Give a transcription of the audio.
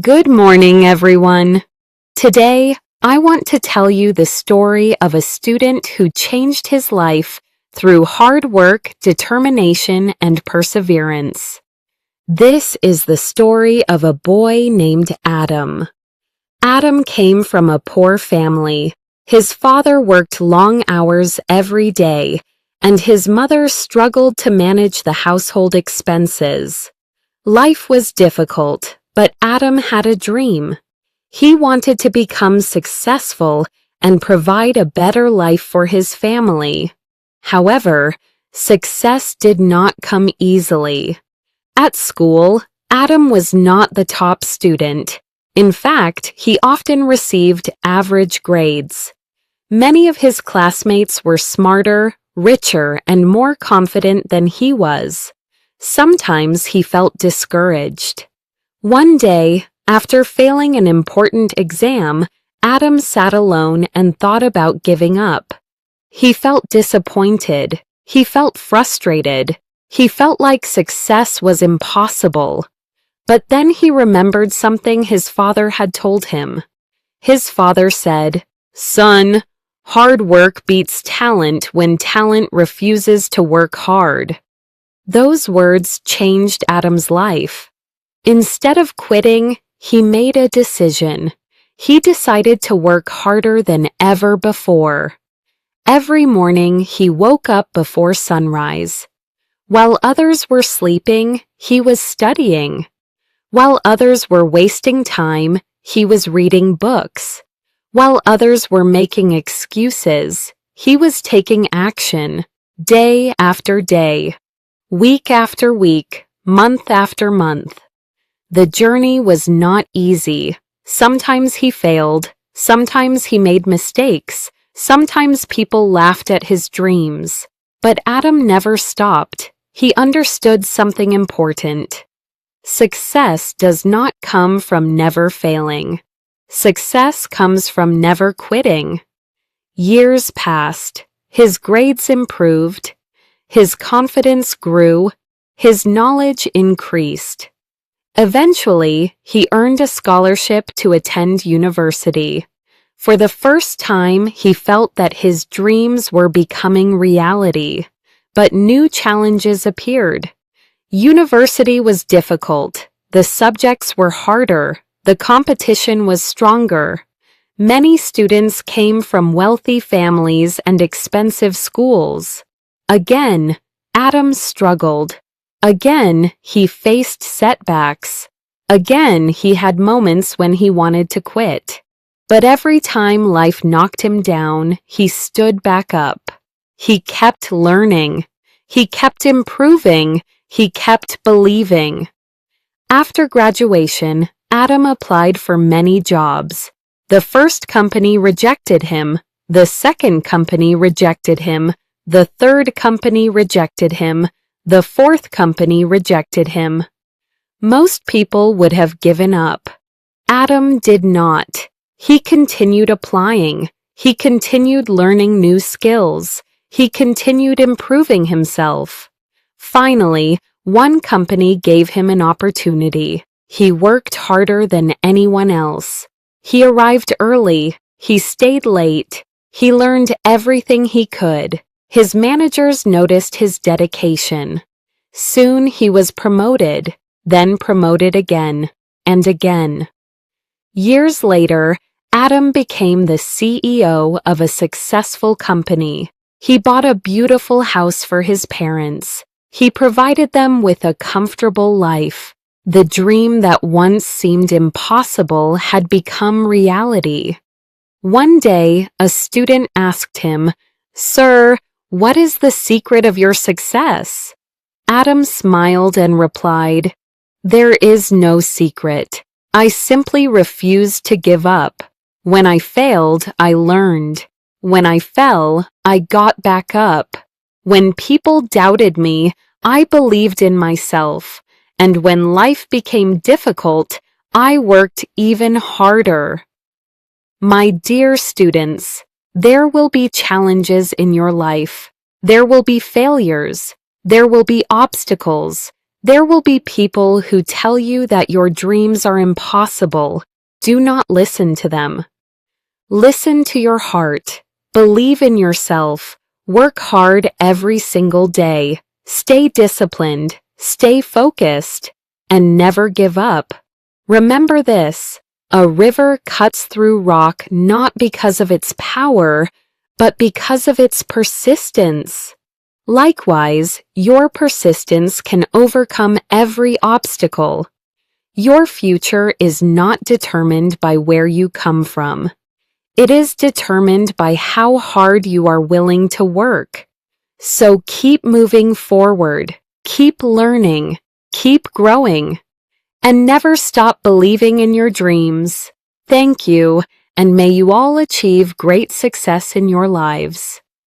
Good morning, everyone. Today, I want to tell you the story of a student who changed his life through hard work, determination, and perseverance. This is the story of a boy named Adam. Adam came from a poor family. His father worked long hours every day, and his mother struggled to manage the household expenses. Life was difficult, but Adam had a dream. He wanted to become successful and provide a better life for his family. However, success did not come easily. At school, Adam was not the top student. In fact, he often received average grades. Many of his classmates were smarter, richer, and more confident than he was. Sometimes he felt discouraged. One day, after failing an important exam, Adam sat alone and thought about giving up. He felt disappointed. He felt frustrated. He felt like success was impossible. But then he remembered something his father had told him. His father said, "Son, hard work beats talent when talent refuses to work hard." Those words changed Adam's life. Instead of quitting, he made a decision. He decided to work harder than ever before. Every morning, he woke up before sunrise. While others were sleeping, he was studying. While others were wasting time, he was reading books. While others were making excuses, he was taking action, day after day, week after week, month after month. The journey was not easy. Sometimes he failed, sometimes he made mistakes, sometimes people laughed at his dreams. But Adam never stopped. He understood something important. Success does not come from never failing. Success comes from never quitting. Years passed. His grades improved. His confidence grew. His knowledge increased. Eventually, he earned a scholarship to attend university. For the first time, he felt that his dreams were becoming reality. But new challenges appeared. University was difficult. The subjects were harder. The competition was stronger. Many students came from wealthy families and expensive schools. Again, Adam struggled. Again, he faced setbacks. Again, he had moments when he wanted to quit. But every time life knocked him down, he stood back up. He kept learning. He kept improving. He kept believing. After graduation, Adam applied for many jobs. The first company rejected him. The second company rejected him. The third company rejected him. The fourth company rejected him. Most people would have given up. Adam did not. He continued applying. He continued learning new skills. He continued improving himself. Finally, one company gave him an opportunity. He worked harder than anyone else. He arrived early. He stayed late. He learned everything he could. His managers noticed his dedication. Soon he was promoted, then promoted again, and again. Years later, Adam became the CEO of a successful company. He bought a beautiful house for his parents. He provided them with a comfortable life. The dream that once seemed impossible had become reality. One day, a student asked him, "Sir, what is the secret of your success?" Adam smiled and replied, "There is no secret. I simply refused to give up. When I failed, I learned. When I fell, I got back up. When people doubted me, I believed in myself. And when life became difficult, I worked even harder." My dear students, there will be challenges in your life. There will be failures. There will be obstacles. There will be people who tell you that your dreams are impossible. Do not listen to them. Listen to your heart. Believe in yourself. Work hard every single day. Stay disciplined. Stay focused. And never give up. Remember this: a river cuts through rock not because of its power, but because of its persistence. Likewise, your persistence can overcome every obstacle. Your future is not determined by where you come from. It is determined by how hard you are willing to work. So keep moving forward, keep learning, keep growing, and never stop believing in your dreams. Thank you, and may you all achieve great success in your lives.